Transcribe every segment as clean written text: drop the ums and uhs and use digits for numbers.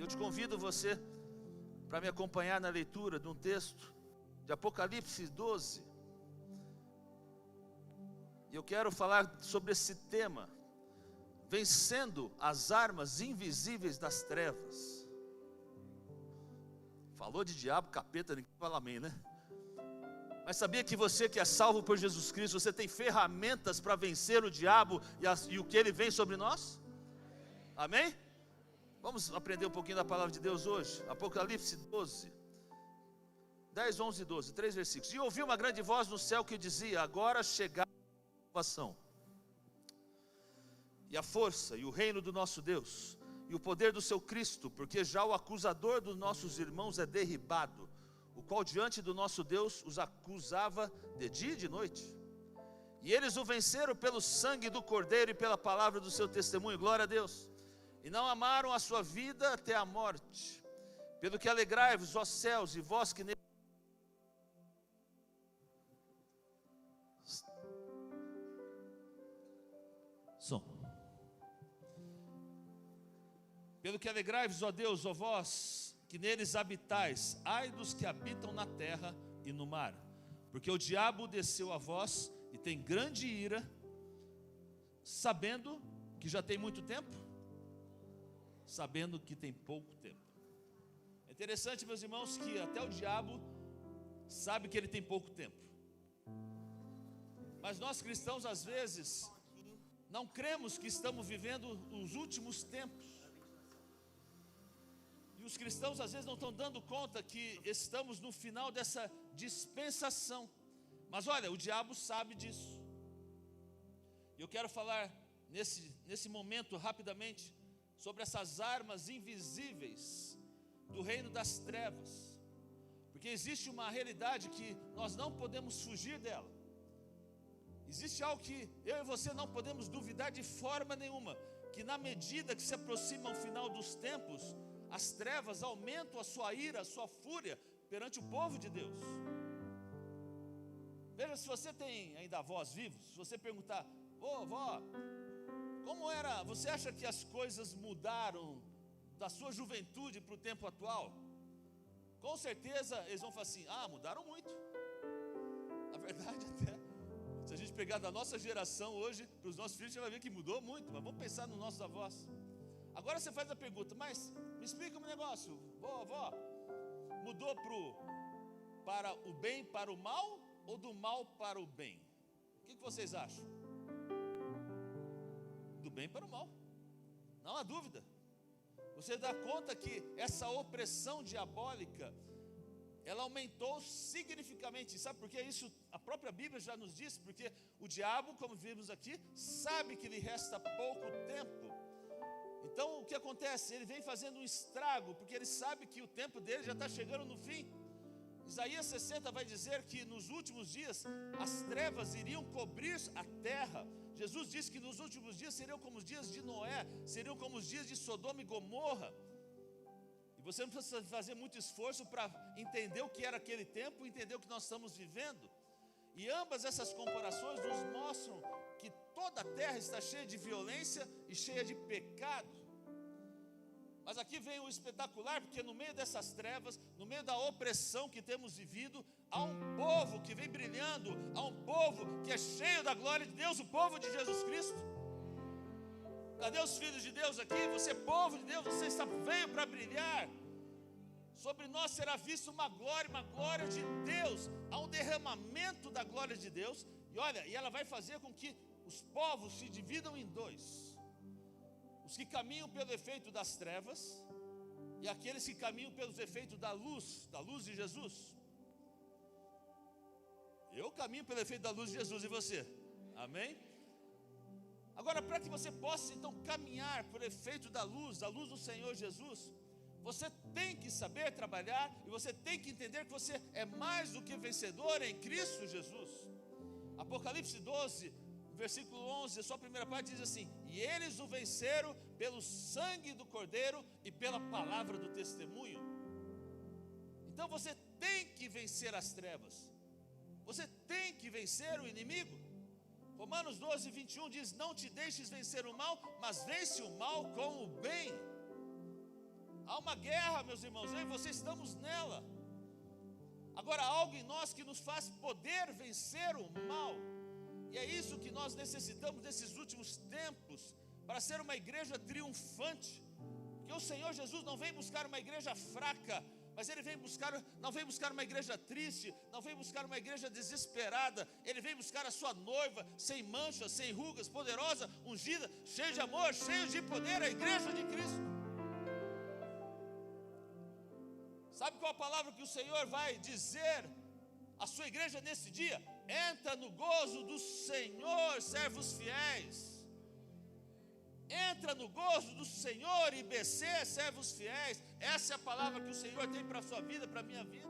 te convido você para me acompanhar na leitura de um texto de Apocalipse 12. E eu quero falar sobre esse tema, vencendo as armas invisíveis das trevas. Falou de diabo, capeta, ninguém fala amém, né? Mas sabia que você que é salvo por Jesus Cristo, você tem ferramentas para vencer o diabo e o que ele vem sobre nós? Amém? Vamos aprender um pouquinho da palavra de Deus hoje. Apocalipse 12, 10, 11 e 12, 3 versículos. E ouvi uma grande voz no céu que dizia: agora chegaram a salvação, e a força, e o reino do nosso Deus, e o poder do seu Cristo, porque já o acusador dos nossos irmãos é derribado, o qual diante do nosso Deus os acusava de dia e de noite. E eles o venceram pelo sangue do Cordeiro e pela palavra do seu testemunho. Glória a Deus. E não amaram a sua vida até a morte. Pelo que alegrai-vos, ó céus, e vós que nele... Som. Pelo que alegrai-vos, ó Deus, ó vós que neles habitais, ai dos que habitam na terra e no mar, porque o diabo desceu a vós e tem grande ira, sabendo que já tem muito tempo, sabendo que tem pouco tempo. É interessante, meus irmãos, que até o diabo sabe que ele tem pouco tempo. Mas nós cristãos, às vezes, não cremos que estamos vivendo os últimos tempos. E os cristãos às vezes não estão dando conta que estamos no final dessa dispensação. Mas olha, o diabo sabe disso. E eu quero falar nesse momento rapidamente sobre essas armas invisíveis do reino das trevas. Porque existe uma realidade que nós não podemos fugir dela. Existe algo que eu e você não podemos duvidar de forma nenhuma, que na medida que se aproxima o final dos tempos, as trevas aumentam a sua ira, a sua fúria perante o povo de Deus. Veja, se você tem ainda avós vivos, se você perguntar: ô vó, como era, você acha que as coisas mudaram da sua juventude para o tempo atual? Com certeza eles vão falar assim: ah, mudaram muito. Na verdade, até se a gente pegar da nossa geração hoje para os nossos filhos, você vai ver que mudou muito. Mas vamos pensar nos nossos avós. Agora você faz a pergunta: mas me explica um negócio, vó, mudou para o bem, para o mal, ou do mal para o bem? O que vocês acham? Do bem para o mal, não há dúvida. Você dá conta que essa opressão diabólica, ela aumentou significativamente. Sabe por que isso? A própria Bíblia já nos diz. Porque o diabo, como vimos aqui, sabe que lhe resta pouco tempo. Então o que acontece? Ele vem fazendo um estrago, porque ele sabe que o tempo dele já está chegando no fim. Isaías 60 vai dizer que nos últimos dias as trevas iriam cobrir a terra. Jesus disse que nos últimos dias seriam como os dias de Noé, seriam como os dias de Sodoma e Gomorra. E você não precisa fazer muito esforço para entender o que era aquele tempo, entender o que nós estamos vivendo. E ambas essas comparações nos mostram que toda a terra está cheia de violência e cheia de pecado. Mas aqui vem o espetacular, porque no meio dessas trevas, no meio da opressão que temos vivido, há um povo que vem brilhando, há um povo que é cheio da glória de Deus, o povo de Jesus Cristo. Cadê os filhos de Deus aqui? Você é povo de Deus, você veio para brilhar. Sobre nós será vista uma glória de Deus. Há um derramamento da glória de Deus. E olha, e ela vai fazer com que os povos se dividam em dois: os que caminham pelo efeito das trevas e aqueles que caminham pelos efeitos da luz de Jesus. Eu caminho pelo efeito da luz de Jesus, e você? Amém? Agora, para que você possa então caminhar por efeito da luz do Senhor Jesus, você tem que saber trabalhar e você tem que entender que você é mais do que vencedor em Cristo Jesus. Apocalipse 12, versículo 11, a sua primeira parte diz assim: e eles o venceram pelo sangue do Cordeiro e pela palavra do testemunho. Então você tem que vencer as trevas, você tem que vencer o inimigo. Romanos 12, 21 diz: não te deixes vencer o mal, mas vence o mal com o bem. Há Há uma guerra, meus irmãos, eu e você estamos nela. Agora, algo em nós que nos faz poder vencer o mal. E é isso que nós necessitamos nesses últimos tempos, para ser uma igreja triunfante. Porque o Senhor Jesus não vem buscar uma igreja fraca, mas Ele não vem buscar uma igreja triste, não vem buscar uma igreja desesperada. Ele vem buscar a sua noiva, sem manchas, sem rugas, poderosa, ungida, cheia de amor, cheia de poder, a igreja de Cristo. Sabe qual a palavra que o Senhor vai dizer à sua igreja nesse dia? Entra no gozo do Senhor, servos fiéis. Entra no gozo do Senhor, IBC, servos fiéis. Essa é a palavra que o Senhor tem para a sua vida, para a minha vida.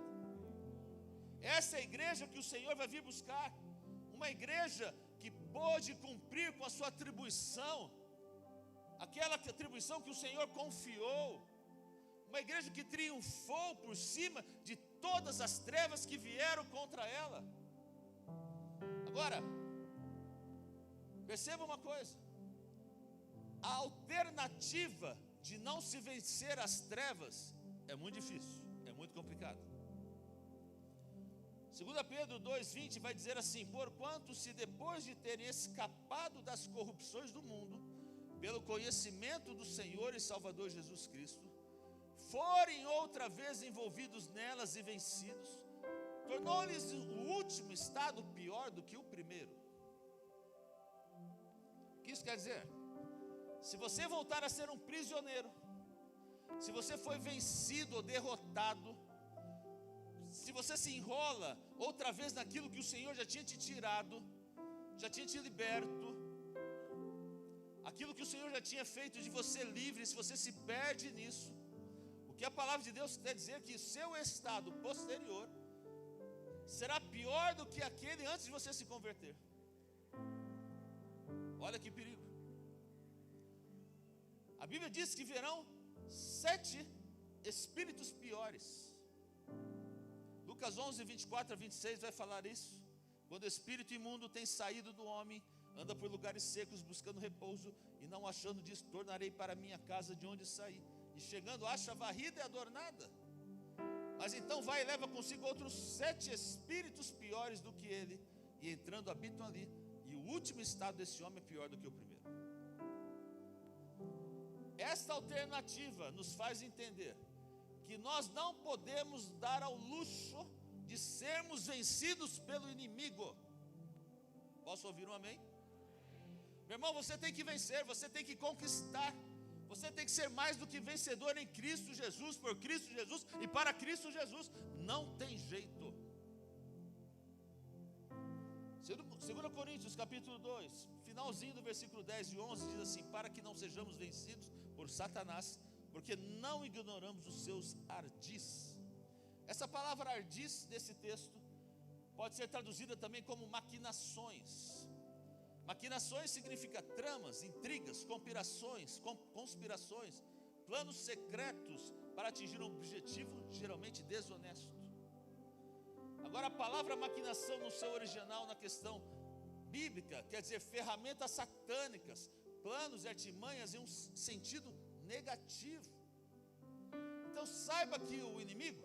Essa é a igreja que o Senhor vai vir buscar. Uma igreja que pôde cumprir com a sua atribuição, aquela atribuição que o Senhor confiou. Uma igreja que triunfou por cima de todas as trevas que vieram contra ela. Agora, perceba uma coisa: a alternativa de não se vencer as trevas é muito difícil, é muito complicado. 2 Pedro 2,20 vai dizer assim: porquanto se depois de terem escapado das corrupções do mundo, pelo conhecimento do Senhor e Salvador Jesus Cristo, forem outra vez envolvidos nelas e vencidos, tornou-lhes o último estado pior do que o primeiro. O que isso quer dizer? Se você voltar a ser um prisioneiro, se você foi vencido ou derrotado, se você se enrola outra vez naquilo que o Senhor já tinha te tirado, já tinha te liberto, aquilo que o Senhor já tinha feito de você livre, se você se perde nisso, o que a palavra de Deus quer dizer é que seu estado posterior será pior do que aquele antes de você se converter. Olha que perigo. A Bíblia diz que virão 7 espíritos piores. Lucas 11, 24 a 26 vai falar isso. Quando o espírito imundo tem saído do homem, anda por lugares secos buscando repouso, e não achando disso, tornarei para minha casa de onde saí. E chegando, acha varrida e adornada. Mas então vai e leva consigo outros 7 espíritos piores do que ele, e entrando habitam ali. E o último estado desse homem é pior do que o primeiro. Esta alternativa nos faz entender que nós não podemos dar ao luxo de sermos vencidos pelo inimigo. Posso ouvir um amém? Meu irmão, você tem que vencer, você tem que conquistar. Você tem que ser mais do que vencedor em Cristo Jesus, por Cristo Jesus e para Cristo Jesus. Não tem jeito. 2 Coríntios capítulo 2, finalzinho do versículo 10 e 11, diz assim: para que não sejamos vencidos por Satanás, porque não ignoramos os seus ardis. Essa palavra ardis desse texto pode ser traduzida também como maquinações. Maquinações significa tramas, intrigas, conspirações, planos secretos para atingir um objetivo geralmente desonesto. Agora, a palavra maquinação no seu original, na questão bíblica, quer dizer ferramentas satânicas, planos e artimanhas em um sentido negativo. Então saiba que o inimigo,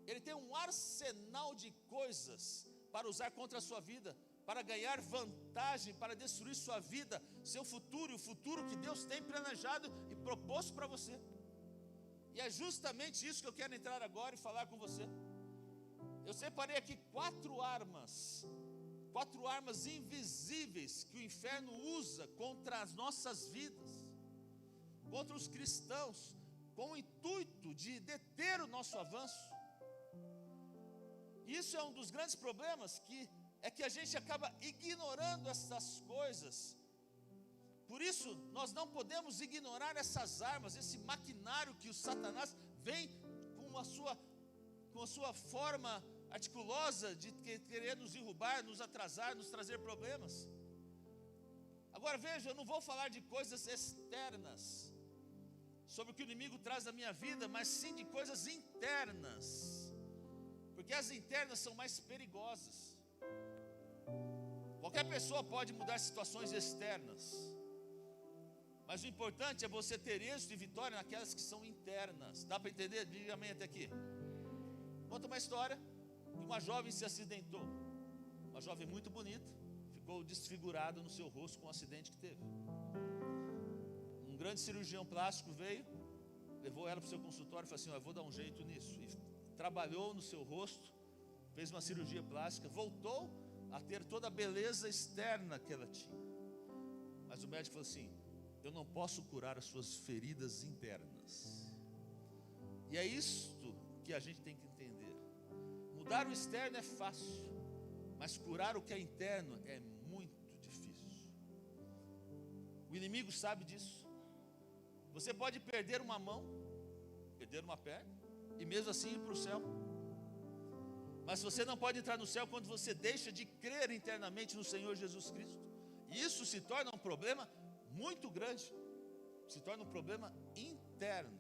ele tem um arsenal de coisas para usar contra a sua vida, para ganhar vantagem, para destruir sua vida, seu futuro, e o futuro que Deus tem planejado e proposto para você. E é justamente isso que eu quero entrar agora e falar com você. Eu separei aqui 4 armas invisíveis que o inferno usa contra as nossas vidas, contra os cristãos, com o intuito de deter o nosso avanço. Isso é um dos grandes problemas, que a gente acaba ignorando essas coisas. Por isso, nós não podemos ignorar essas armas, esse maquinário que o Satanás vem com a sua forma articulosa de querer nos derrubar, nos atrasar, nos trazer problemas. Agora veja, eu não vou falar de coisas externas, sobre o que o inimigo traz na minha vida, mas sim de coisas internas, porque as internas são mais perigosas. Qualquer pessoa pode mudar situações externas, Mas o importante é você ter êxito e vitória naquelas que são internas. Dá para entender? Diga amém até aqui. Conta uma história que uma jovem se acidentou. Uma jovem muito bonita, ficou desfigurada no seu rosto com o acidente que teve. Um grande cirurgião plástico veio, levou ela para o seu consultório e falou assim: eu vou dar um jeito nisso. E trabalhou no seu rosto, fez uma cirurgia plástica, voltou a ter toda a beleza externa que ela tinha. Mas o médico falou assim: eu não posso curar as suas feridas internas. E é isto que a gente tem que entender. Mudar o externo é fácil, mas curar o que é interno é muito difícil. O inimigo sabe disso. Você pode perder uma mão, perder uma perna, e mesmo assim ir para o céu. Mas você não pode entrar no céu quando você deixa de crer internamente no Senhor Jesus Cristo. E isso se torna um problema muito grande. Se torna um problema interno.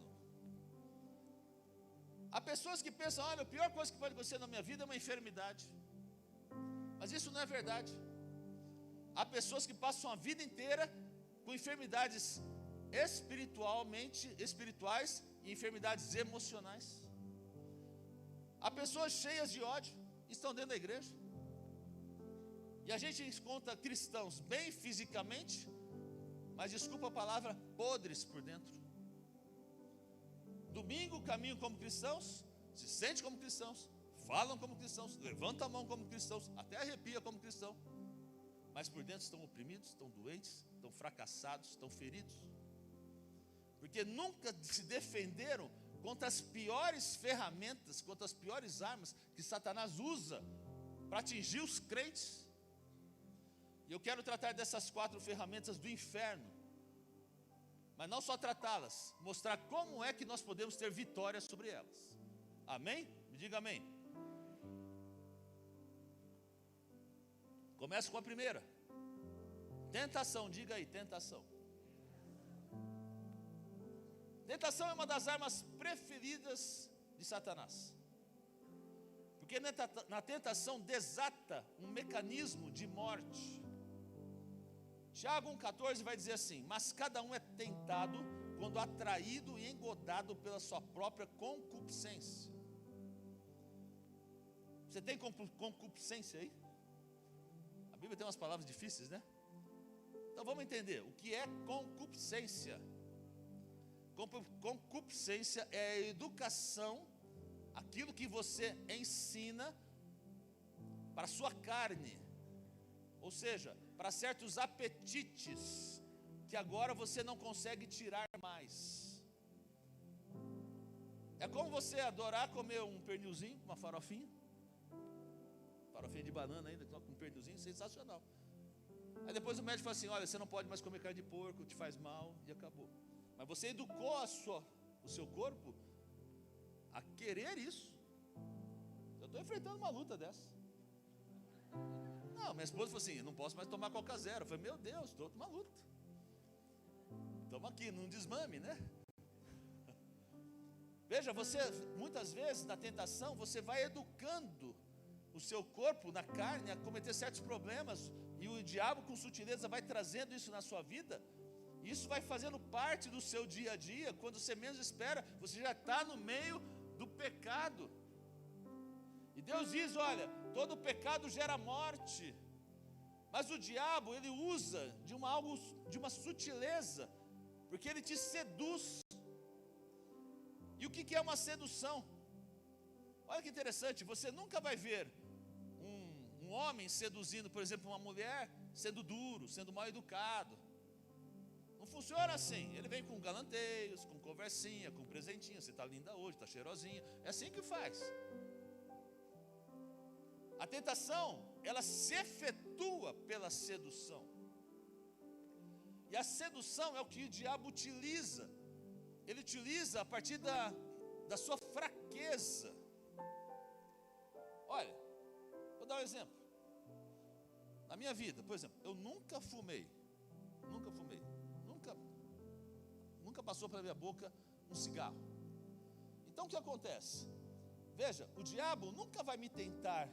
Há pessoas que pensam: olha, a pior coisa que pode acontecer na minha vida é uma enfermidade. Mas isso não é verdade. Há pessoas que passam a vida inteira com enfermidades espirituais e enfermidades emocionais. Há pessoas cheias de ódio, estão dentro da igreja. E a gente encontra cristãos bem fisicamente, mas desculpa a palavra, podres por dentro. Domingo caminham como cristãos, se sentem como cristãos, falam como cristãos, levantam a mão como cristãos, até arrepia como cristão. Mas por dentro estão oprimidos, estão doentes, estão fracassados, estão feridos. Porque nunca se defenderam contra as piores ferramentas, contra as piores armas que Satanás usa para atingir os crentes. E eu quero tratar dessas 4 ferramentas do inferno, mas não só tratá-las, mostrar como é que nós podemos ter vitória sobre elas. Amém? Me diga amém. Começa com a primeira. Tentação, diga aí, tentação. Tentação é uma das armas preferidas de Satanás. Porque na tentação desata um mecanismo de morte. Tiago 1,14 vai dizer assim: mas cada um é tentado quando atraído e engodado pela sua própria concupiscência. Você tem concupiscência aí? A Bíblia tem umas palavras difíceis, né? Então vamos entender o que é concupiscência. Concupiscência é a educação, aquilo que você ensina para a sua carne, ou seja, para certos apetites que agora você não consegue tirar mais. É como você adorar comer um pernilzinho, uma farofinha de banana ainda, com um pernilzinho, sensacional. Aí depois o médico fala assim: olha, você não pode mais comer carne de porco, te faz mal, e acabou. Mas você educou o seu corpo a querer isso. Eu estou enfrentando uma luta dessa. Não, minha esposa falou assim: não posso mais tomar Coca Zero. Eu falei: meu Deus, estou numa luta. Estamos aqui num desmame, né? Veja, você muitas vezes na tentação você vai educando o seu corpo na carne a cometer certos problemas, e o diabo com sutileza vai trazendo isso na sua vida. Isso vai fazendo parte do seu dia a dia. Quando você menos espera, você já está no meio do pecado. E Deus diz: olha, todo pecado gera morte. Mas o diabo, ele usa de uma sutileza, porque ele te seduz. E o que é uma sedução? Olha que interessante, você nunca vai ver um homem seduzindo, por exemplo, uma mulher, sendo duro, sendo mal educado. Não funciona assim. Ele vem com galanteios, com conversinha, com presentinho. Você está linda hoje, está cheirosinha. É assim que faz. A tentação, ela se efetua pela sedução. E a sedução é o que o diabo utiliza. Ele utiliza a partir da sua fraqueza. Olha, vou dar um exemplo. Na minha vida, por exemplo, eu nunca fumei. Nunca passou pela minha boca um cigarro. Então o que acontece? Veja, o diabo nunca vai me tentar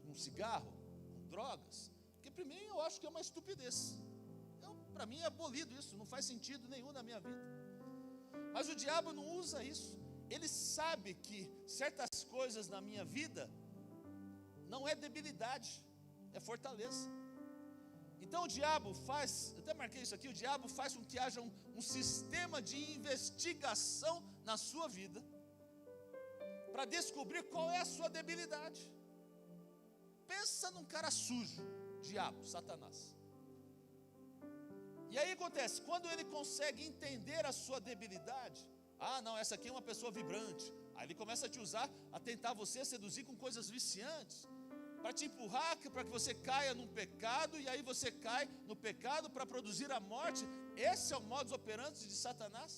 com um cigarro, com drogas, porque para mim eu acho que é uma estupidez. Para mim é abolido isso, não faz sentido nenhum na minha vida. Mas o diabo não usa isso. Ele sabe que certas coisas na minha vida não é debilidade, é fortaleza. Então o diabo faz, eu até marquei isso aqui, o diabo faz com que haja um sistema de investigação na sua vida, para descobrir qual é a sua debilidade. Pensa num cara sujo, diabo, Satanás. E aí acontece, quando ele consegue entender a sua debilidade, não, essa aqui é uma pessoa vibrante. Aí ele começa a te usar, a tentar você seduzir com coisas viciantes, para te empurrar, para que você caia num pecado, e aí você cai no pecado para produzir a morte. Esse é o modus operandi de Satanás.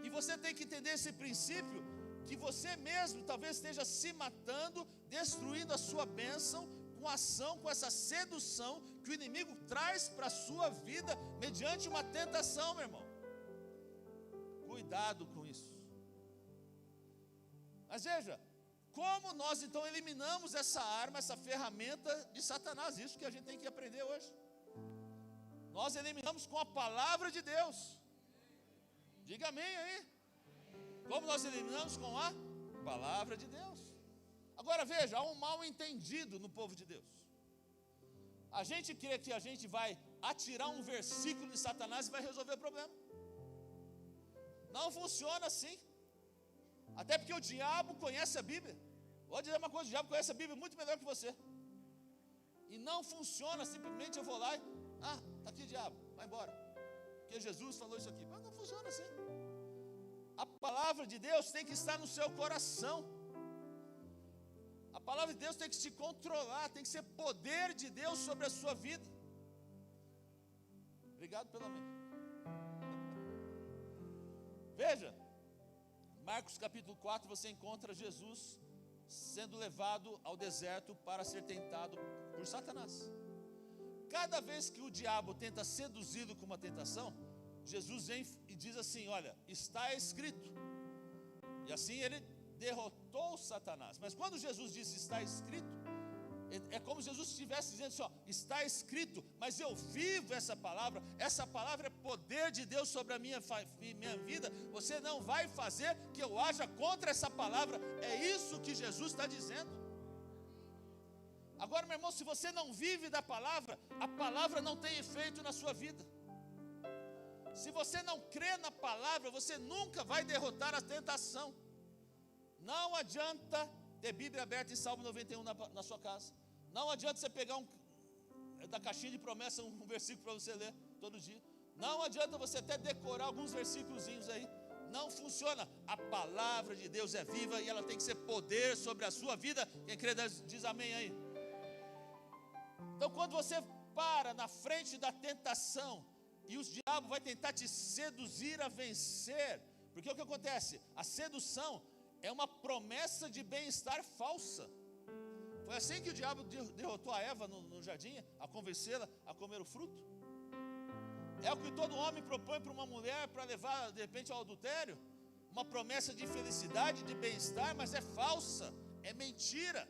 E você tem que entender esse princípio, que você mesmo talvez esteja se matando, destruindo a sua bênção, com ação, com essa sedução que o inimigo traz para a sua vida, mediante uma tentação, meu irmão. Cuidado com isso. Mas veja, como nós então eliminamos essa arma, essa ferramenta de Satanás? Isso que a gente tem que aprender hoje. Nós eliminamos com a palavra de Deus. Diga amém aí. Como nós eliminamos? Com a palavra de Deus. Agora veja, há um mal entendido no povo de Deus. A gente crê que a gente vai atirar um versículo de Satanás e vai resolver o problema. Não funciona assim. Até porque o diabo conhece a Bíblia. Vou dizer uma coisa, o diabo conhece a Bíblia muito melhor que você. E não funciona simplesmente eu vou lá e, está aqui o diabo, vai embora. Porque Jesus falou isso aqui. Mas não funciona assim. A palavra de Deus tem que estar no seu coração. A palavra de Deus tem que te controlar, tem que ser poder de Deus sobre a sua vida. Obrigado pelo amém. Veja, Marcos capítulo 4, você encontra Jesus sendo levado ao deserto para ser tentado por Satanás. Cada vez que o diabo tenta seduzi-lo com uma tentação, Jesus vem e diz assim: olha, está escrito. E assim ele derrotou Satanás. Mas quando Jesus disse está escrito, é como se Jesus estivesse dizendo assim, está escrito, mas eu vivo essa palavra é poder de Deus sobre a minha vida. Você não vai fazer que eu haja contra essa palavra. É isso que Jesus está dizendo. Agora, meu irmão, se você não vive da palavra, a palavra não tem efeito na sua vida. Se você não crê na palavra, você nunca vai derrotar a tentação. Não adianta ter Bíblia aberta em Salmo 91 na sua casa. Não adianta você pegar da caixinha de promessa um versículo para você ler todo dia. Não adianta você até decorar alguns versículos aí. Não funciona. A palavra de Deus é viva e ela tem que ser poder sobre a sua vida. Quem crê diz amém aí. Então quando você para na frente da tentação e o diabo vai tentar te seduzir a vencer, porque o que acontece? A sedução é uma promessa de bem-estar falsa. Foi assim que o diabo derrotou a Eva no jardim, a convencê-la a comer o fruto. É o que todo homem propõe para uma mulher, para levar de repente ao adultério. Uma promessa de felicidade, de bem-estar, mas é falsa, é mentira.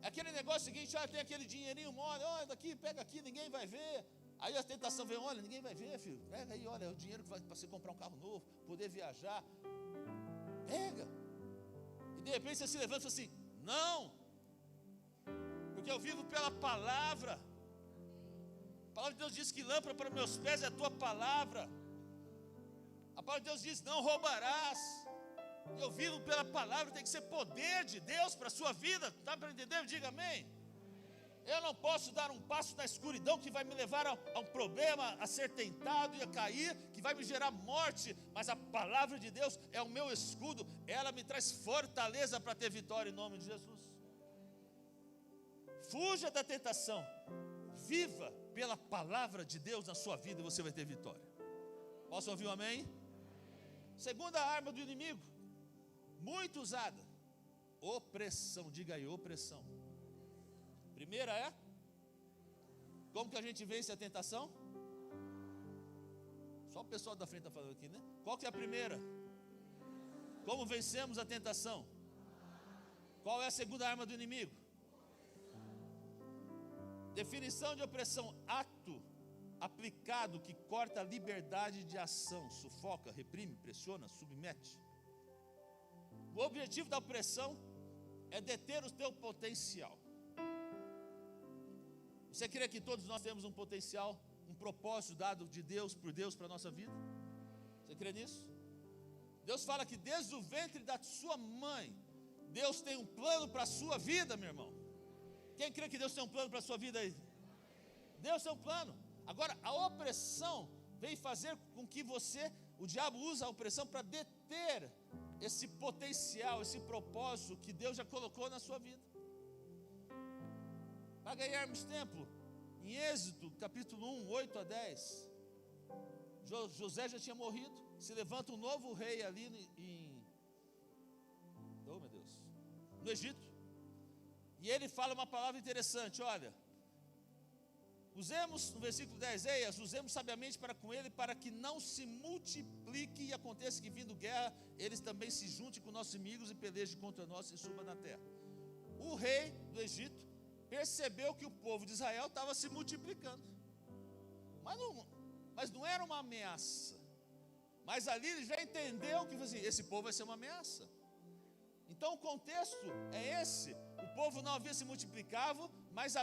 É aquele negócio seguinte, tem aquele dinheirinho mole, olha daqui, pega aqui, ninguém vai ver. Aí a tentação vem, olha, ninguém vai ver, filho, pega aí, olha, é o dinheiro que vai para você comprar um carro novo, poder viajar. Pega. E de repente você se levanta e fala assim, não, porque eu vivo pela palavra. A palavra de Deus diz que lâmpada para meus pés é a tua palavra. A palavra de Deus diz, não roubarás. Eu vivo pela palavra, tem que ser poder de Deus para a sua vida. Está para entender? Diga amém. Eu não posso dar um passo na escuridão que vai me levar a um problema, a ser tentado e a cair, que vai me gerar morte. Mas a palavra de Deus é o meu escudo, ela me traz fortaleza para ter vitória em nome de Jesus. Fuja da tentação, viva pela palavra de Deus na sua vida e você vai ter vitória. Posso ouvir um amém? Segunda arma do inimigo, muito usada, opressão. Diga aí, opressão. Primeira é, como que a gente vence a tentação? Só o pessoal da frente está falando aqui, né? Qual que é a primeira? Como vencemos a tentação? Qual é a segunda arma do inimigo? Definição de opressão: ato aplicado que corta a liberdade de ação, sufoca, reprime, pressiona, submete. O objetivo da opressão é deter o teu potencial. Você crê que todos nós temos um potencial, um propósito dado de Deus, por Deus para a nossa vida? Você crê nisso? Deus fala que desde o ventre da sua mãe, Deus tem um plano para a sua vida, meu irmão. Quem crê que Deus tem um plano para a sua vida aí? Deus tem um plano. Agora, a opressão vem fazer com que o diabo usa a opressão para deter esse potencial, esse propósito que Deus já colocou na sua vida. Para ganharmos tempo, em Êxodo, capítulo 1, 8 a 10, José já tinha morrido, se levanta um novo rei ali no Egito, e ele fala uma palavra interessante, olha, usemos, no versículo 10, Eias, usemos sabiamente para com ele, para que não se multiplique e aconteça que vindo guerra, eles também se juntem com nossos inimigos e pelejem contra nós e suba na terra. O rei do Egito percebeu que o povo de Israel estava se multiplicando, mas não era uma ameaça, mas ali ele já entendeu que assim, esse povo vai ser uma ameaça. Então o contexto é esse, o povo não havia se multiplicado, mas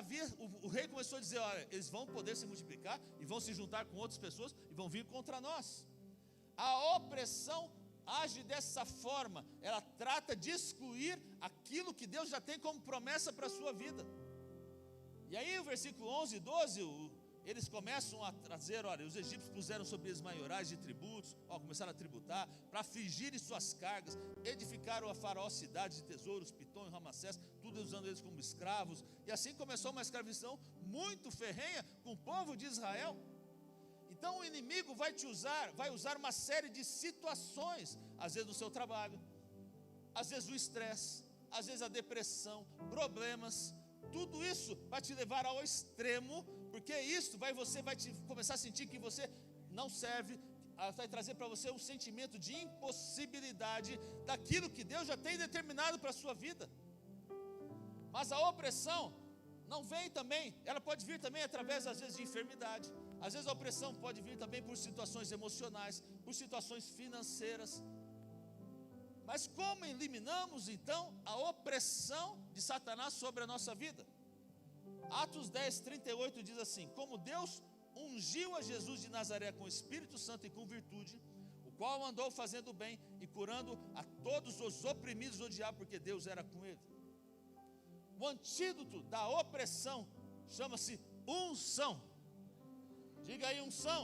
o rei começou a dizer, olha, eles vão poder se multiplicar e vão se juntar com outras pessoas e vão vir contra nós. A opressão age dessa forma, ela trata de excluir aquilo que Deus já tem como promessa para a sua vida. E aí o versículo 11 e 12, eles começam a trazer, olha, os egípcios puseram sobre eles maiorais de tributos, começaram a tributar, para afligirem suas cargas, edificaram a Faraó cidades de tesouros, Pitom e Ramassés, tudo usando eles como escravos, e assim começou uma escravização muito ferrenha com o povo de Israel. Então o inimigo vai usar uma série de situações, às vezes no seu trabalho, às vezes o estresse, às vezes a depressão, problemas, tudo isso vai te levar ao extremo, porque você vai começar a sentir que você não serve, vai trazer para você um sentimento de impossibilidade daquilo que Deus já tem determinado para a sua vida. Mas a opressão não vem também, ela pode vir também através às vezes de enfermidade, às vezes a opressão pode vir também por situações emocionais, por situações financeiras. Mas como eliminamos então a opressão de Satanás sobre a nossa vida? Atos 10, 38 diz assim, como Deus ungiu a Jesus de Nazaré com o Espírito Santo e com virtude, o qual andou fazendo bem e curando a todos os oprimidos do diabo, porque Deus era com ele. O antídoto da opressão chama-se unção. Diga aí, unção.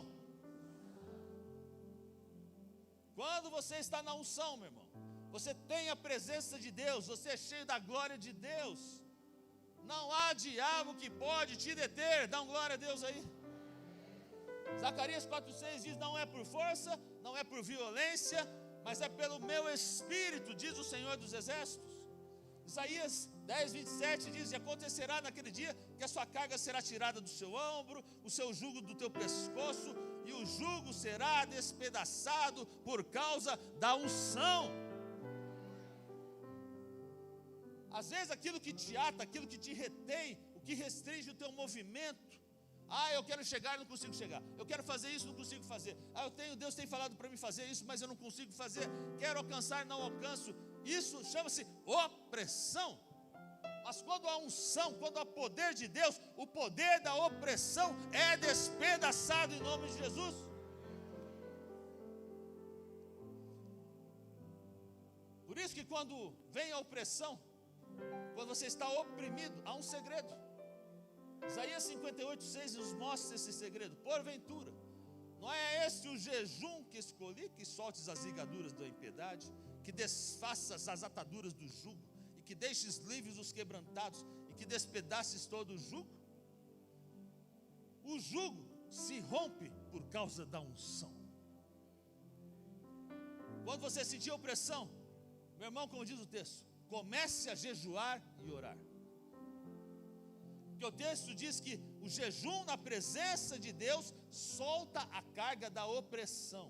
Quando você está na unção, meu irmão, você tem a presença de Deus, você é cheio da glória de Deus, não há diabo que pode te deter. Dá um glória a Deus aí. Zacarias 4,6 diz, não é por força, não é por violência, mas é pelo meu Espírito, diz o Senhor dos Exércitos. Isaías 10, 27 diz, e acontecerá naquele dia que a sua carga será tirada do seu ombro, o seu jugo do teu pescoço, e o jugo será despedaçado por causa da unção. Às vezes aquilo que te ata, aquilo que te retém, o que restringe o teu movimento, eu quero chegar, não consigo chegar, eu quero fazer isso, não consigo fazer, Deus tem falado para mim fazer isso, mas eu não consigo fazer, quero alcançar, não alcanço, isso chama-se opressão. Mas quando há unção, quando há poder de Deus, o poder da opressão é despedaçado em nome de Jesus. Por isso que quando vem a opressão, quando você está oprimido, há um segredo. Isaías 58,6 nos mostra esse segredo. Porventura, não é este o jejum que escolhi, que soltes as ligaduras da impiedade, que desfaças as ataduras do jugo, e que deixes livres os quebrantados, e que despedaces todo o jugo? O jugo se rompe por causa da unção. Quando você sentir opressão, meu irmão, como diz o texto, comece a jejuar e orar. Porque o texto diz que o jejum na presença de Deus solta a carga da opressão.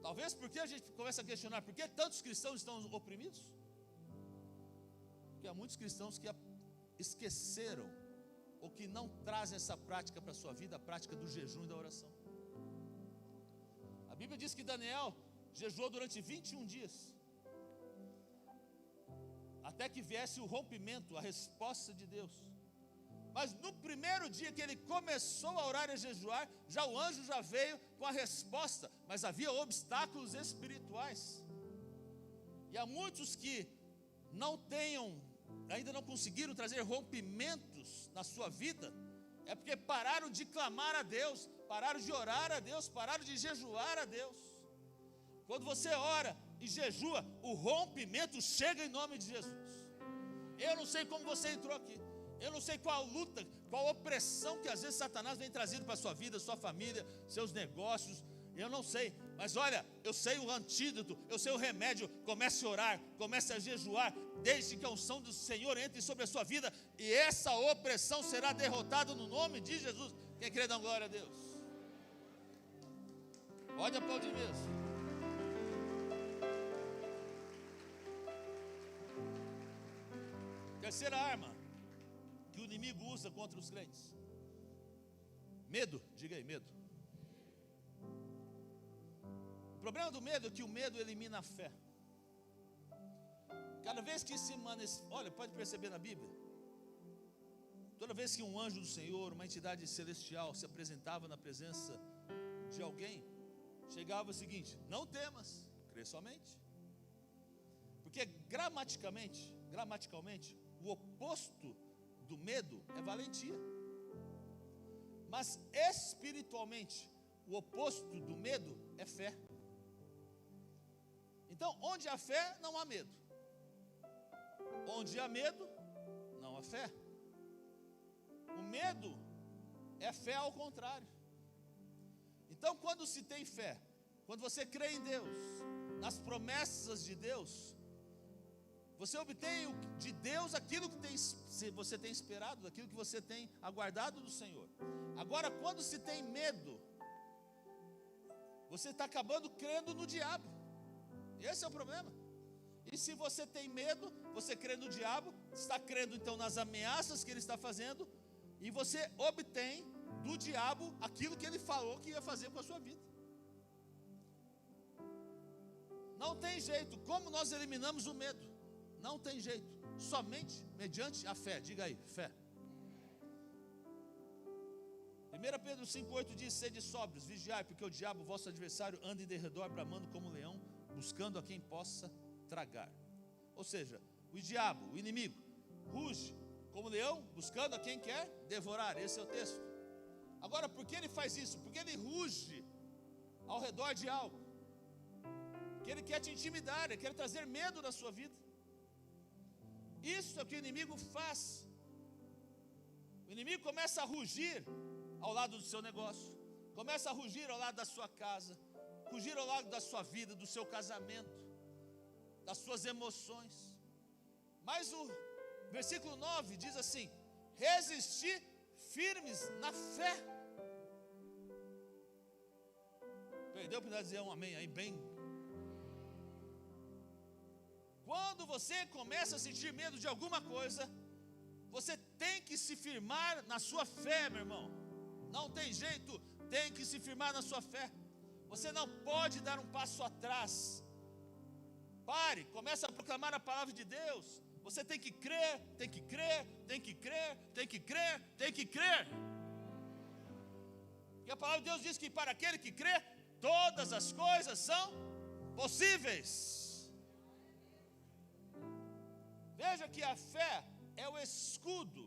Talvez porque a gente começa a questionar, por que tantos cristãos estão oprimidos? Porque há muitos cristãos que esqueceram ou que não trazem essa prática para a sua vida, a prática do jejum e da oração. A Bíblia diz que Daniel jejuou durante 21 dias, até que viesse o rompimento, a resposta de Deus. Mas no primeiro dia que ele começou a orar e a jejuar, já o anjo já veio com a resposta, mas havia obstáculos espirituais. E há muitos que ainda não conseguiram trazer rompimentos na sua vida, é porque pararam de clamar a Deus, pararam de orar a Deus, pararam de jejuar a Deus. Quando você ora e jejua, o rompimento chega em nome de Jesus. Eu não sei como você entrou aqui, eu não sei qual luta, qual opressão que às vezes Satanás vem trazendo para a sua vida, sua família, seus negócios, eu não sei, mas olha, eu sei o antídoto, eu sei o remédio. Comece a orar, comece a jejuar, desde que a unção do Senhor entre sobre a sua vida, e essa opressão será derrotada no nome de Jesus. Quem crê, dá glória a Deus. Pode aplaudir mesmo. Terceira arma que o inimigo usa contra os crentes: medo. Diga aí, medo. O problema do medo é que o medo elimina a fé. Cada vez que olha, pode perceber na Bíblia, toda vez que um anjo do Senhor, uma entidade celestial se apresentava na presença de alguém, chegava o seguinte: não temas, crê somente. Porque gramaticalmente, o oposto do medo é valentia. Mas espiritualmente, o oposto do medo é fé. Então, onde há fé, não há medo. Onde há medo, não há fé. O medo é fé ao contrário. Então, quando se tem fé, quando você crê em Deus, nas promessas de Deus, você obtém de Deus aquilo que você tem esperado, aquilo que você tem aguardado do Senhor. Agora, quando se tem medo, você está acabando crendo no diabo. Esse é o problema. E se você tem medo, você crê no diabo, está crendo então nas ameaças que ele está fazendo, e você obtém do diabo aquilo que ele falou que ia fazer com a sua vida. Não tem jeito. Como nós eliminamos o medo? Não tem jeito, somente mediante a fé. Diga aí, fé. 1 Pedro 5,8 diz: sede sóbrios, vigiai, porque o diabo, vosso adversário, anda em derredor, bramando como um leão, buscando a quem possa tragar. Ou seja, o diabo, o inimigo, ruge como leão, buscando a quem quer devorar. Esse é o texto. Agora, por que ele faz isso? Porque ele ruge ao redor de algo, que ele quer te intimidar, ele quer trazer medo na sua vida. Isso é o que o inimigo faz. O inimigo começa a rugir ao lado do seu negócio, começa a rugir ao lado da sua casa, rugir ao lado da sua vida, do seu casamento, das suas emoções. Mas o versículo 9 diz assim: resistir firmes na fé. Perdeu para dizer um amém aí, bem. Quando você começa a sentir medo de alguma coisa, você tem que se firmar na sua fé, meu irmão. Não tem jeito, tem que se firmar na sua fé. Você não pode dar um passo atrás. Pare, comece a proclamar a palavra de Deus. Você tem que crer, tem que crer, tem que crer, tem que crer, tem que crer. E a palavra de Deus diz que para aquele que crê, todas as coisas são possíveis. Veja que a fé é o escudo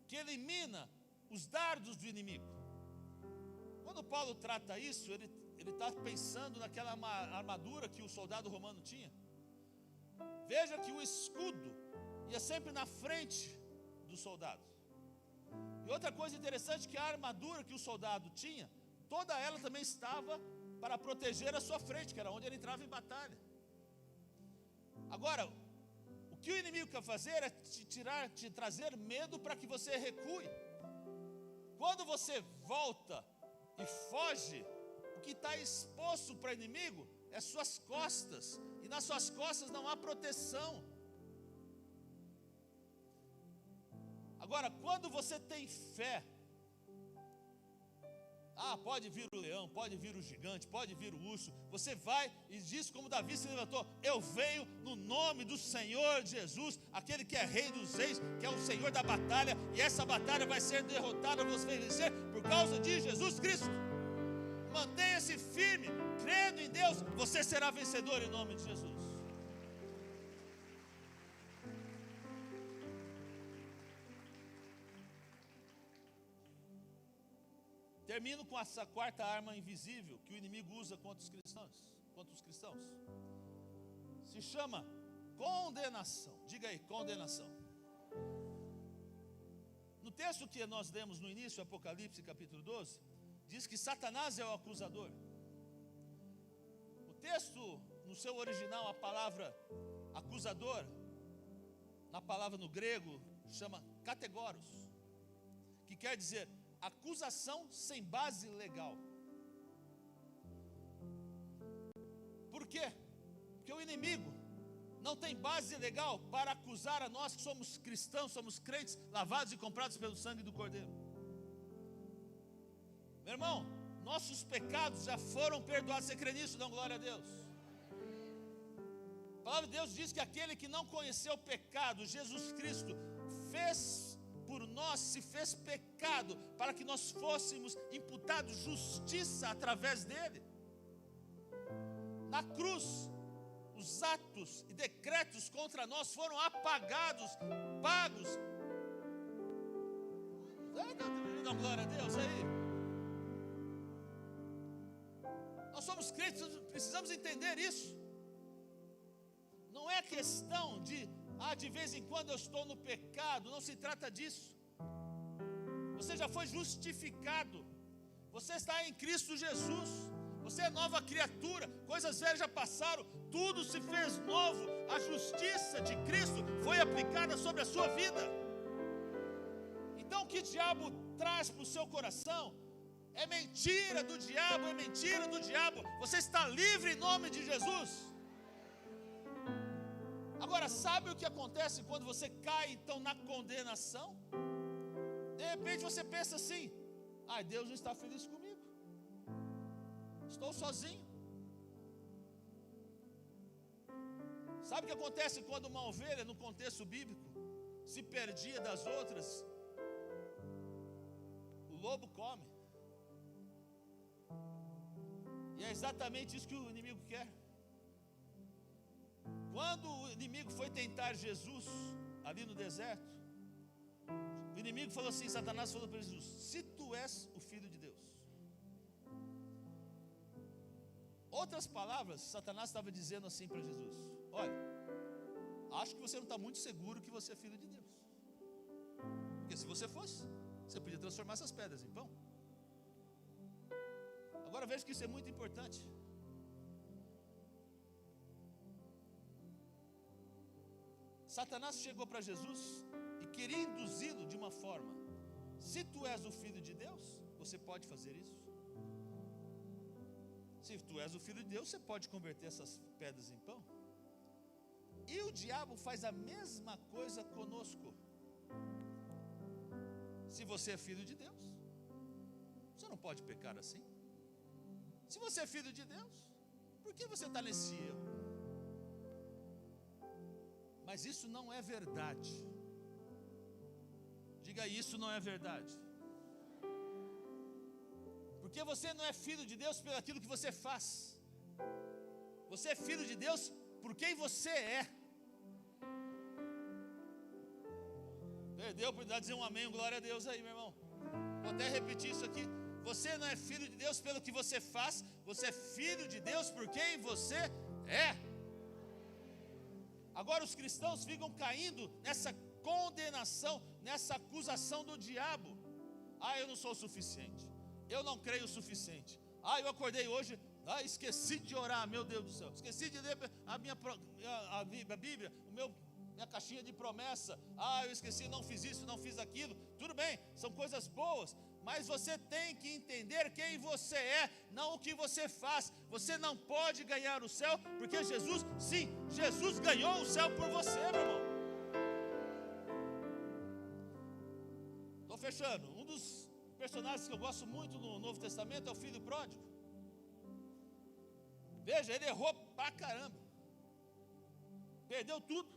que elimina os dardos do inimigo. Quando Paulo trata isso, ele está pensando naquela armadura que o soldado romano tinha. Veja que o escudo ia sempre na frente do soldado. E outra coisa interessante, que a armadura que o soldado tinha, toda ela também estava para proteger a sua frente, que era onde ele entrava em batalha. Agora, o que o inimigo quer fazer é te trazer medo para que você recue. Quando você volta e foge, o que está exposto para o inimigo é suas costas, e nas suas costas não há proteção. Agora, quando você tem fé, pode vir o leão, pode vir o gigante, pode vir o urso, você vai e diz como Davi se levantou: eu venho no nome do Senhor Jesus, aquele que é rei dos reis, que é o Senhor da batalha, e essa batalha vai ser derrotada, você vai vencer por causa de Jesus Cristo. Mantenha-se firme, crendo em Deus, você será vencedor em nome de Jesus. Termino com essa quarta arma invisível que o inimigo usa contra os cristãos. Se chama condenação. Diga aí, condenação. No texto que nós lemos no início, Apocalipse capítulo 12, diz que Satanás é o acusador. O texto, no seu original, a palavra acusador, na palavra no grego, chama categoros, que quer dizer acusação sem base legal. Por quê? Porque o inimigo não tem base legal para acusar a nós que somos cristãos, somos crentes, lavados e comprados pelo sangue do Cordeiro. Meu irmão, nossos pecados já foram perdoados. Você crê nisso? Dá glória a Deus. A palavra de Deus diz que aquele que não conheceu o pecado, Jesus Cristo, por nós se fez pecado, para que nós fôssemos imputados justiça através dele. Na cruz, os atos e decretos contra nós foram apagados, pagos. Dá glória a Deus aí. Nós somos crentes, precisamos entender isso. Não é questão de vez em quando eu estou no pecado, não se trata disso. Você já foi justificado, você está em Cristo Jesus, você é nova criatura, coisas velhas já passaram, tudo se fez novo, a justiça de Cristo foi aplicada sobre a sua vida. Então o que o diabo traz para o seu coração é mentira do diabo, é mentira do diabo. Você está livre em nome de Jesus. Agora, sabe o que acontece quando você cai então na condenação? De repente você pensa assim: Deus não está feliz comigo, estou sozinho. Sabe o que acontece quando uma ovelha, no contexto bíblico, se perdia das outras? O lobo come. E é exatamente isso que o inimigo quer. Quando o inimigo foi tentar Jesus ali no deserto, o inimigo falou assim, Satanás falou para Jesus: se tu és o filho de Deus. Outras palavras, Satanás estava dizendo assim para Jesus: olha, acho que você não está muito seguro que você é filho de Deus, porque se você fosse, você podia transformar essas pedras em pão. Agora veja que isso é muito importante. Satanás chegou para Jesus e queria induzi-lo de uma forma: se tu és o filho de Deus, você pode fazer isso. Se tu és o filho de Deus, você pode converter essas pedras em pão. E o diabo faz a mesma coisa conosco. Se você é filho de Deus, você não pode pecar assim. Se você é filho de Deus, por que você está nesse erro? Mas isso não é verdade. Diga aí, isso não é verdade. Porque você não é filho de Deus pelo aquilo que você faz. Você é filho de Deus por quem você é. Perdeu por dizer um amém, glória a Deus aí, meu irmão. Vou até repetir isso aqui. Você não é filho de Deus pelo que você faz. Você é filho de Deus por quem você é. Agora os cristãos ficam caindo nessa condenação, nessa acusação do diabo. Eu não sou o suficiente, eu não creio o suficiente. Eu acordei hoje, esqueci de orar, meu Deus do céu, esqueci de ler a Bíblia, minha caixinha de promessa. Eu esqueci, não fiz isso, não fiz aquilo. Tudo bem, são coisas boas, mas você tem que entender quem você é, não o que você faz. Você não pode ganhar o céu, porque Jesus, sim, Jesus ganhou o céu por você, meu irmão. fechando, um dos personagens que eu gosto muito no Novo Testamento é o filho pródigo. Veja, ele errou pra caramba, perdeu tudo,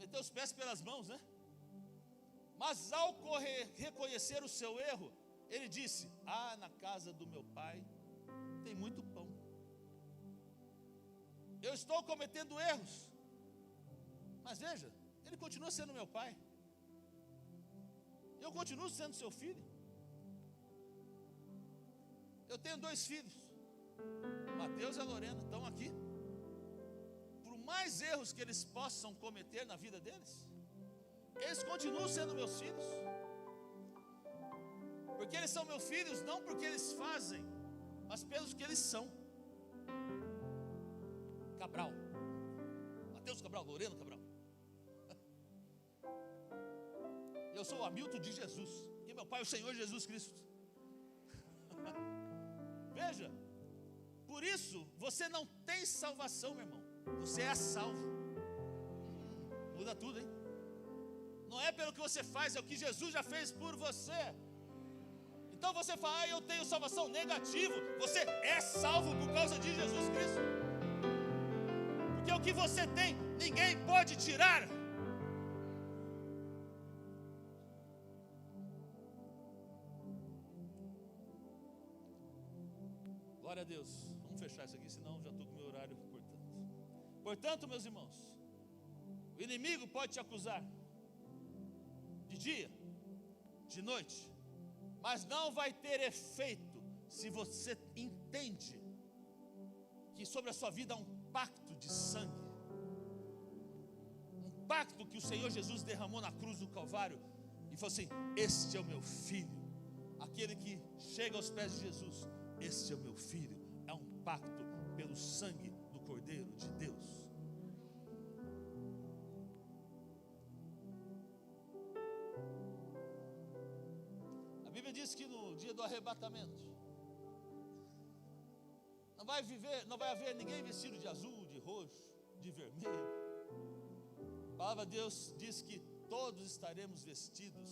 meteu os pés pelas mãos, né? Mas ao reconhecer o seu erro, ele disse: na casa do meu pai tem muito pão. Eu estou cometendo erros, mas veja, ele continua sendo meu pai. Eu continuo sendo seu filho. Eu tenho 2 filhos, Mateus e a Lorena, estão aqui. Por mais erros que eles possam cometer na vida deles, eles continuam sendo meus filhos. Porque eles são meus filhos não porque eles fazem, mas pelos que eles são. Cabral, Mateus Cabral, Lorena Cabral. Eu sou o Hamilton de Jesus, e meu pai é o Senhor Jesus Cristo. Veja, por isso você não tem salvação, meu irmão. Você é salvo. Muda tudo, hein? Não é pelo que você faz, é o que Jesus já fez por você. Então você fala: eu tenho salvação. Negativo, você é salvo por causa de Jesus Cristo. Porque o que você tem, ninguém pode tirar. Glória a Deus. Vamos fechar isso aqui, senão já estou com o meu horário cortando. Portanto, meus irmãos, o inimigo pode te acusar de dia, de noite, mas não vai ter efeito se você entende que sobre a sua vida há um pacto de sangue, um pacto que o Senhor Jesus derramou na cruz do Calvário e falou assim: este é o meu filho. Aquele que chega aos pés de Jesus: este é o meu filho. É um pacto pelo sangue do Cordeiro de Deus. A Bíblia diz que no dia do arrebatamento não vai haver ninguém vestido de azul, de roxo, de vermelho. A palavra de Deus diz que todos estaremos vestidos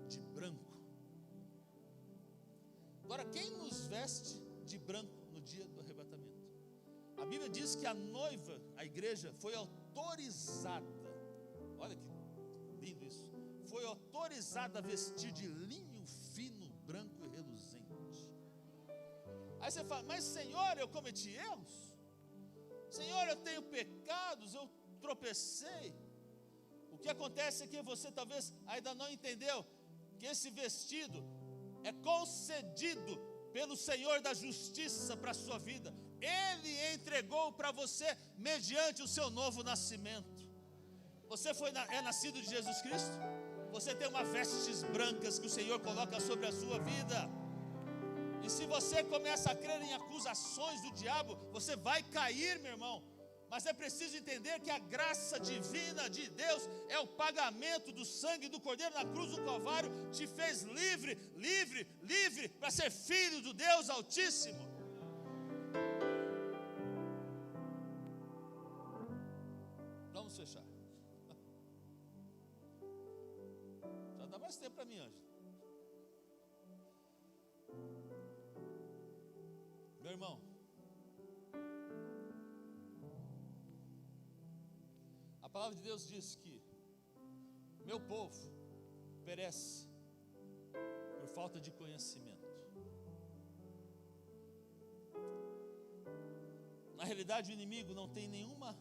de branco. Agora, quem nos veste de branco no dia do arrebatamento? A Bíblia diz que a noiva, a igreja, foi autorizada. Olha que lindo isso. Foi autorizada a vestir de linho fino, branco e reluzente. Aí você fala: mas Senhor, eu cometi erros? Senhor, eu tenho pecados, eu tropecei. O que acontece é que você talvez ainda não entendeu que esse vestido é concedido pelo Senhor da justiça para a sua vida. Ele entregou para você mediante o seu novo nascimento. Você é nascido de Jesus Cristo? Você tem uma vestes brancas que o Senhor coloca sobre a sua vida. E se você começa a crer em acusações do diabo, você vai cair, meu irmão. Mas é preciso entender que a graça divina de Deus é o pagamento do sangue do Cordeiro na cruz do Calvário. Te fez livre, livre, livre para ser filho do Deus Altíssimo. Vamos fechar. Já dá mais tempo para mim, Ângela. Meu irmão, a palavra de Deus diz que meu povo perece por falta de conhecimento. Na realidade, o inimigo não tem nenhuma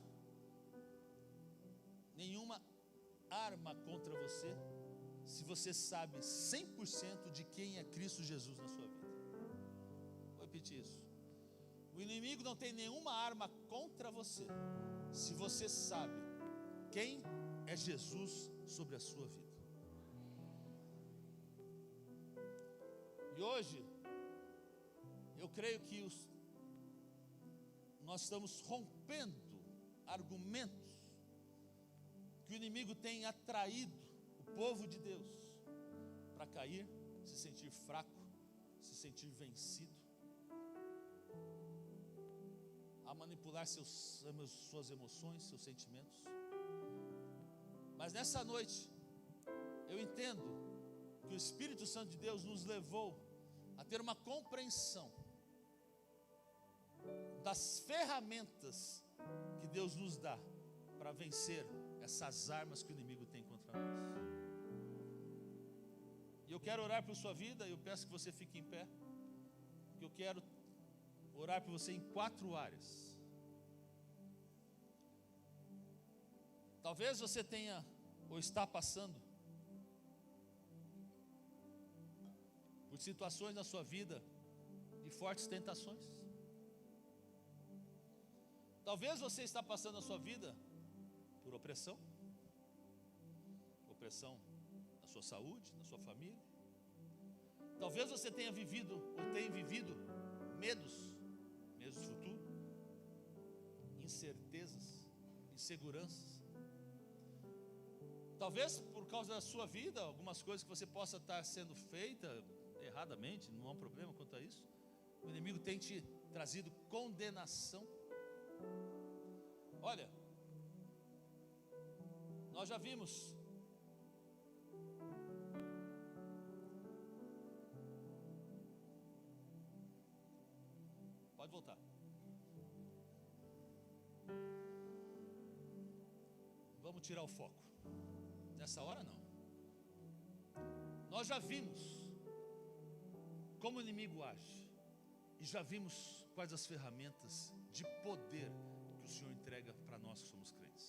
arma contra você, se você sabe 100% de quem é Cristo Jesus na sua vida. Vou repetir isso. O inimigo não tem nenhuma arma contra você, se você sabe quem é Jesus sobre a sua vida. E hoje, eu creio que nós estamos rompendo argumentos que o inimigo tem atraído o povo de Deus para cair, se sentir fraco, se sentir vencido, a manipular suas emoções, seus sentimentos. Mas nessa noite, eu entendo que o Espírito Santo de Deus nos levou a ter uma compreensão das ferramentas que Deus nos dá para vencer essas armas que o inimigo tem contra nós. E eu quero orar por sua vida, eu peço que você fique em pé. Eu quero orar por você em 4 áreas. Talvez você tenha ou está passando por situações na sua vida de fortes tentações. Talvez você está passando a sua vida por opressão na sua saúde, na sua família. Talvez você tenha vivido ou tenha vivido medos do futuro, incertezas, inseguranças. Talvez por causa da sua vida, algumas coisas que você possa estar sendo feita erradamente, não há um problema quanto a isso. O inimigo tem te trazido condenação. Olha, nós já vimos pode voltar. Vamos tirar o foco. Nessa hora não. Nós já vimos como o inimigo age. E já vimos quais as ferramentas de poder que o Senhor entrega para nós que somos crentes.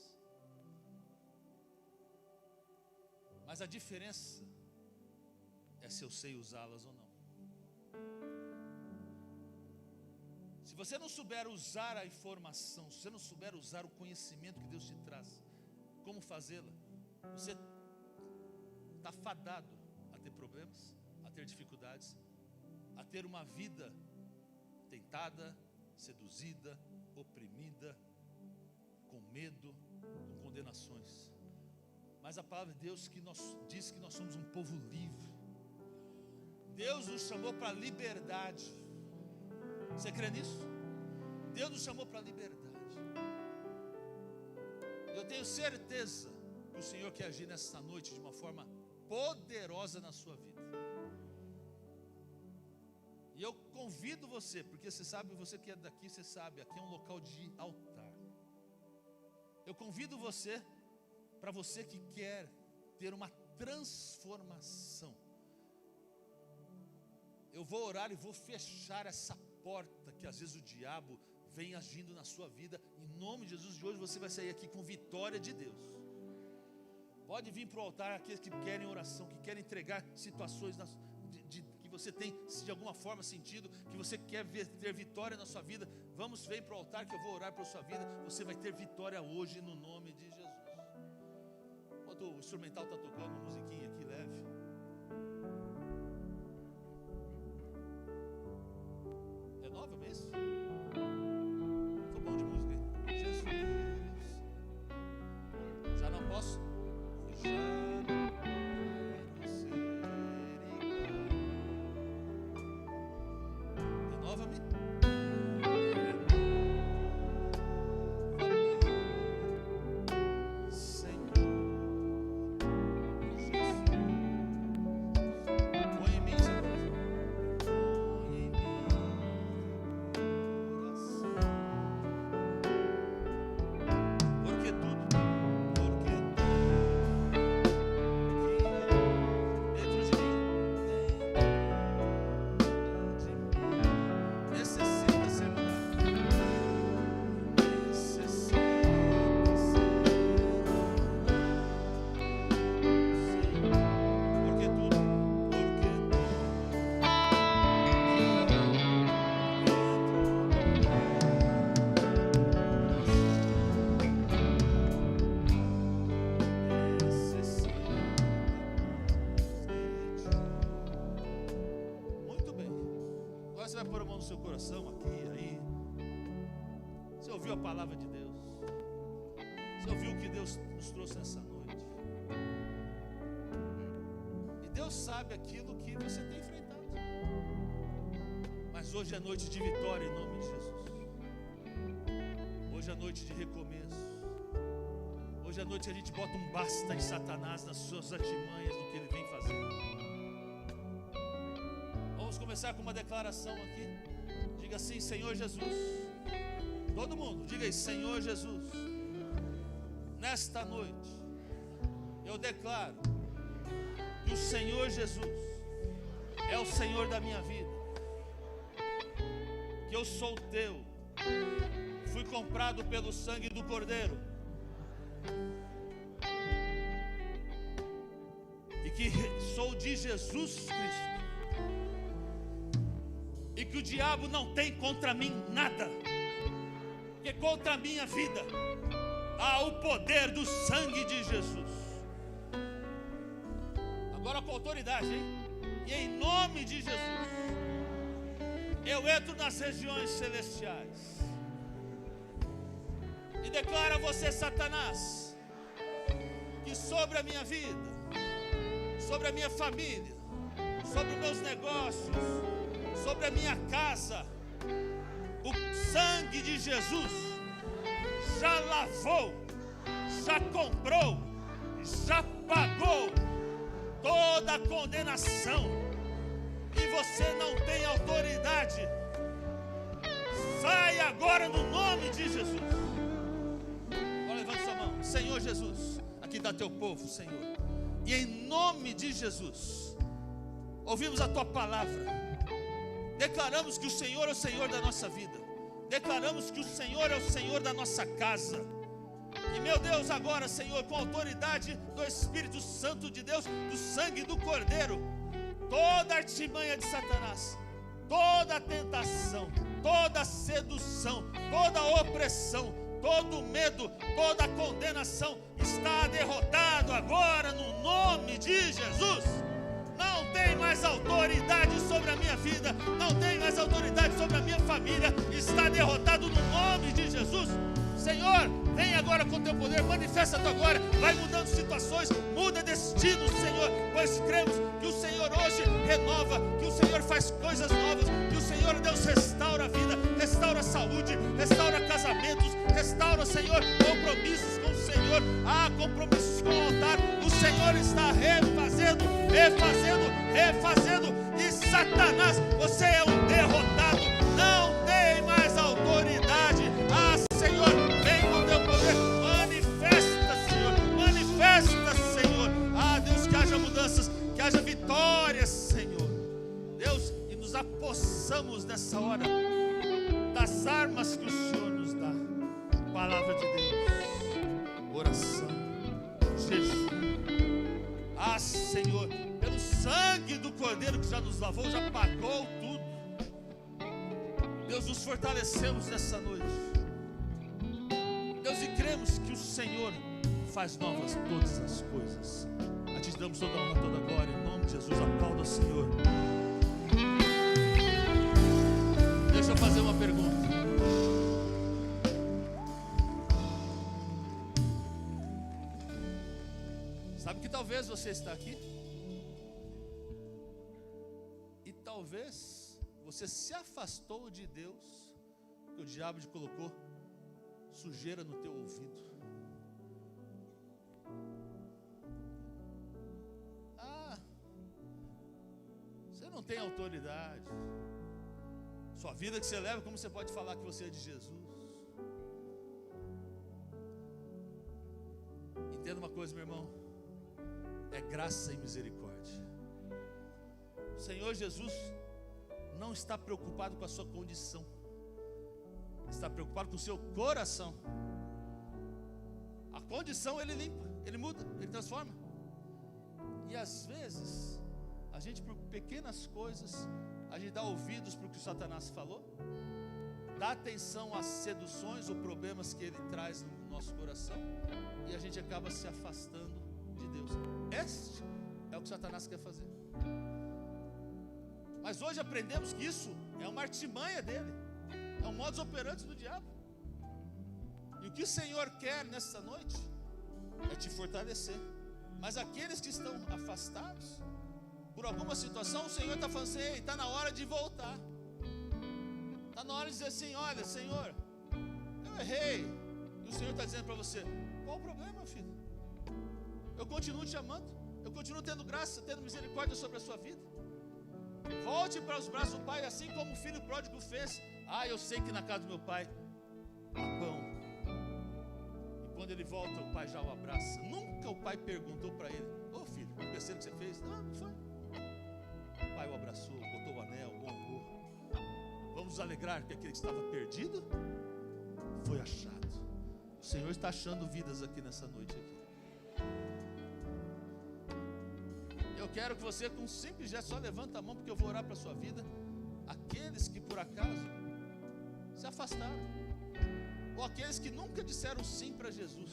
Mas a diferença é se eu sei usá-las ou não. Se você não souber usar a informação, se você não souber usar o conhecimento que Deus te traz, como fazê-la, você está fadado a ter problemas, a ter dificuldades, a ter uma vida tentada, seduzida, oprimida, com medo, com condenações. Mas a palavra de Deus diz que nós somos um povo livre. Deus nos chamou para a liberdade. Você crê nisso? Deus nos chamou para a liberdade. Eu tenho certeza que o Senhor quer agir nessa noite de uma forma poderosa na sua vida. E eu convido você, porque você sabe, você que é daqui, você sabe, aqui é um local de altar. Eu convido você, para você que quer ter uma transformação. Eu vou orar e vou fechar essa porta que às vezes o diabo vem agindo na sua vida. Em nome de Jesus, de hoje você vai sair aqui com vitória de Deus. Pode vir para o altar aqueles que querem oração, que querem entregar situações que você tem de alguma forma sentido, que você quer ter vitória na sua vida. Vamos, vem para o altar que eu vou orar pela sua vida. Você vai ter vitória hoje no nome de Jesus. Enquanto o instrumental está tocando uma musiquinha aqui leve. É nova mesmo? Tô bom de música, hein? Jesus. Já não posso? Já não quero ser igual. Renova-me. Você vai pôr a mão no seu coração aqui, aí. Você ouviu a palavra de Deus? Você ouviu o que Deus nos trouxe nessa noite? E Deus sabe aquilo que você tem enfrentado. Mas hoje é noite de vitória em nome de Jesus. Hoje é noite de recomeço. Hoje é noite que a gente bota um basta em Satanás nas suas artimanhas, no que ele vem fazendo. começar com uma declaração aqui. Diga assim: Senhor Jesus. Todo mundo, diga aí: Senhor Jesus, nesta noite eu declaro que o Senhor Jesus é o Senhor da minha vida, que eu sou teu, fui comprado pelo sangue do Cordeiro, e que sou de Jesus Cristo, e que o diabo não tem contra mim nada, que contra a minha vida há o poder do sangue de Jesus. Agora com autoridade, hein? E em nome de Jesus, eu entro nas regiões celestiais e declaro a você, Satanás, que sobre a minha vida, sobre a minha família, sobre os meus negócios, sobre a minha casa, o sangue de Jesus já lavou, já comprou, já pagou toda a condenação, e você não tem autoridade. Sai agora no nome de Jesus. Agora levante sua mão. Senhor Jesus, aqui está teu povo, Senhor, e em nome de Jesus ouvimos a tua palavra, declaramos que o Senhor é o Senhor da nossa vida, declaramos que o Senhor é o Senhor da nossa casa. E meu Deus, agora, Senhor, com a autoridade do Espírito Santo de Deus, do sangue do Cordeiro, toda artimanha de Satanás, toda tentação, toda sedução, toda opressão, todo medo, toda condenação está derrotado agora no nome de Jesus. Não tem mais autoridade sobre a minha vida, não tem mais autoridade sobre a minha família, está derrotado no nome de Jesus. Senhor, vem agora com teu poder, manifesta a tua glória, vai mudando situações, muda destinos, Senhor, pois cremos que o Senhor hoje renova, que o Senhor faz coisas novas, que o Senhor, Deus, restaura a vida, restaura a saúde, restaura casamentos, restaura, Senhor, compromissos com o Senhor, compromissos com o altar. O Senhor está refazendo, e Satanás, você é um derrotado, não tem mais autoridade. Senhor, vem com teu poder, manifesta, Senhor. Deus, que haja mudanças, que haja vitórias, Senhor. Deus, e nos apossamos nessa hora das armas que o Senhor nos dá. Palavra de Deus, oração, jejum. Senhor, pelo sangue do Cordeiro que já nos lavou, já pagou tudo. Deus, nos fortalecemos nessa noite. Deus, e cremos que o Senhor faz novas todas as coisas. A ti damos toda a honra, toda a glória, em nome de Jesus. Aplauda o Senhor. Deixa eu fazer uma pergunta. Sabe que talvez você está aqui e talvez você se afastou de Deus, porque o diabo te colocou sujeira no teu ouvido. Você não tem autoridade. Sua vida que você leva, como você pode falar que você é de Jesus? Entenda uma coisa, meu irmão, é graça e misericórdia. O Senhor Jesus não está preocupado com a sua condição, está preocupado com o seu coração. A condição ele limpa, ele muda, ele transforma. E às vezes a gente, por pequenas coisas, a gente dá ouvidos para o que o Satanás falou, dá atenção às seduções ou problemas que ele traz no nosso coração, e a gente acaba se afastando de Deus. Este é o que Satanás quer fazer. Mas hoje aprendemos que isso é uma artimanha dele, é um modus operandi do diabo. E o que o Senhor quer nessa noite é te fortalecer. Mas aqueles que estão afastados por alguma situação, o Senhor está falando assim: ei, está na hora de voltar. Está na hora de dizer assim: olha, Senhor, eu errei. E o Senhor está dizendo para você: qual o problema, filho? Eu continuo te amando, eu continuo tendo graça, tendo misericórdia sobre a sua vida. Volte para os braços do pai, assim como o filho pródigo fez. Eu sei que na casa do meu pai há pão. E quando ele volta, o pai já o abraça. Nunca o pai perguntou para ele: ô filho, o besteira que você fez? Não foi. O pai o abraçou, botou o anel, o honrou. Vamos nos alegrar que aquele que estava perdido foi achado. O Senhor está achando vidas aqui nessa noite aqui. Eu quero que você, com um simples gesto, só levanta a mão, porque eu vou orar para a sua vida. Aqueles que por acaso se afastaram, ou aqueles que nunca disseram sim para Jesus,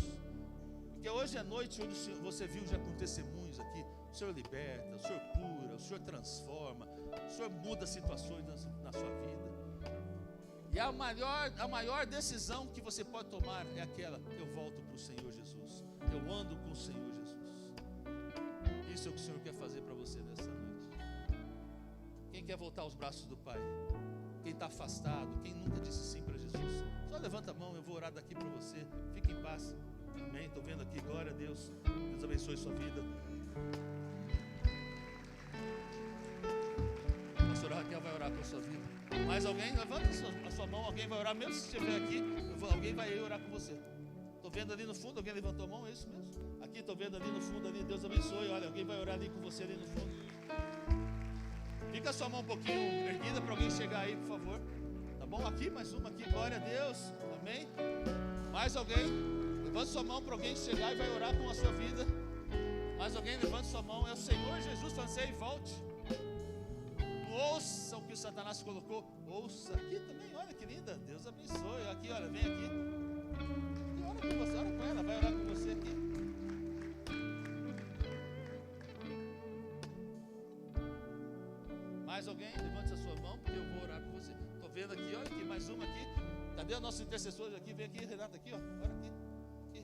porque hoje é noite onde você viu já com testemunhos aqui. O Senhor liberta, o Senhor cura, o Senhor transforma, o Senhor muda situações na sua vida. E a maior decisão que você pode tomar é aquela: eu volto para o Senhor Jesus, eu ando com o Senhor Jesus. Isso é o que o Senhor quer fazer para você nessa noite. Quem quer voltar aos braços do Pai? Quem está afastado, quem nunca disse sim para Jesus, só levanta a mão, eu vou orar daqui para você. Fique em paz. Amém, estou vendo aqui, glória a Deus. Deus abençoe sua vida. A pastora Raquel vai orar pela sua vida. Mais alguém? Levanta a sua mão, alguém vai orar. Mesmo se estiver aqui, alguém vai orar com você. Estou vendo ali no fundo, alguém levantou a mão, é isso mesmo? Aqui, estou vendo ali no fundo, ali, Deus abençoe. Olha, alguém vai orar ali com você ali no fundo. Fica a sua mão um pouquinho erguida para alguém chegar aí, por favor. Tá bom? Aqui, mais uma aqui, glória a Deus. Amém? Mais alguém? Levante sua mão para alguém chegar e vai orar com a sua vida. Mais alguém? Levante sua mão. É o Senhor Jesus falando: e volte. Ouça o que o Satanás colocou. Ouça aqui também, olha que linda. Deus abençoe. Aqui, olha, vem aqui. E ora com você, ora com ela, vai orar com você aqui. Mais alguém? Levante a sua mão, porque eu vou orar com você. Estou vendo aqui, olha aqui, mais uma aqui. Cadê os nossos intercessores aqui? Vem aqui, Renata, aqui, ó. Ora aqui. Aqui,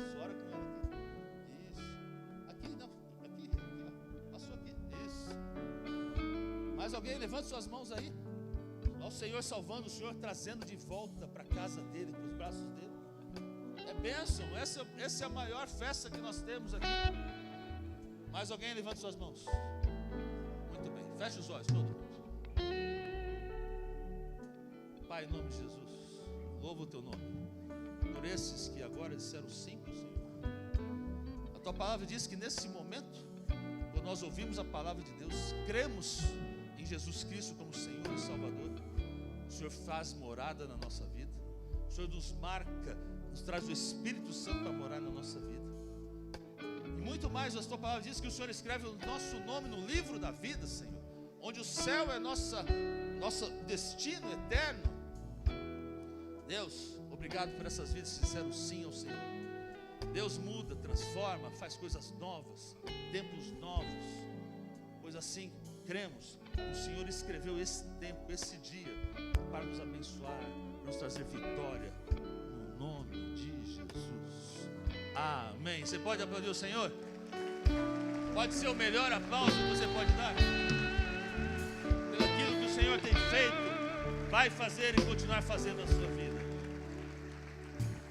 isso, ora com ela aqui. Isso. Aqui, não. Aqui, ó. Passou aqui. Isso. Mais alguém? Levante suas mãos aí. Ó, o Senhor salvando, o Senhor trazendo de volta para a casa dele, para os braços dele. É bênção. Essa é a maior festa que nós temos aqui. Mais alguém? Levante suas mãos. Feche os olhos, todo mundo. Pai, em nome de Jesus, louvo o teu nome por esses que agora disseram sim para o Senhor. A tua palavra diz que nesse momento, quando nós ouvimos a palavra de Deus, cremos em Jesus Cristo como Senhor e Salvador, o Senhor faz morada na nossa vida, o Senhor nos marca, nos traz o Espírito Santo para morar na nossa vida. E muito mais, a tua palavra diz que o Senhor escreve o nosso nome no livro da vida, Senhor, onde o céu é nosso destino eterno. Deus, obrigado por essas vidas que disseram sim ao Senhor. Deus muda, transforma, faz coisas novas, tempos novos. Pois assim, cremos que o Senhor escreveu esse tempo, esse dia, para nos abençoar, para nos trazer vitória, no nome de Jesus. Amém. Você pode aplaudir o Senhor? Pode ser o melhor aplauso que você pode dar. Pelo aquilo que o Senhor tem feito, vai fazer e continuar fazendo na sua vida.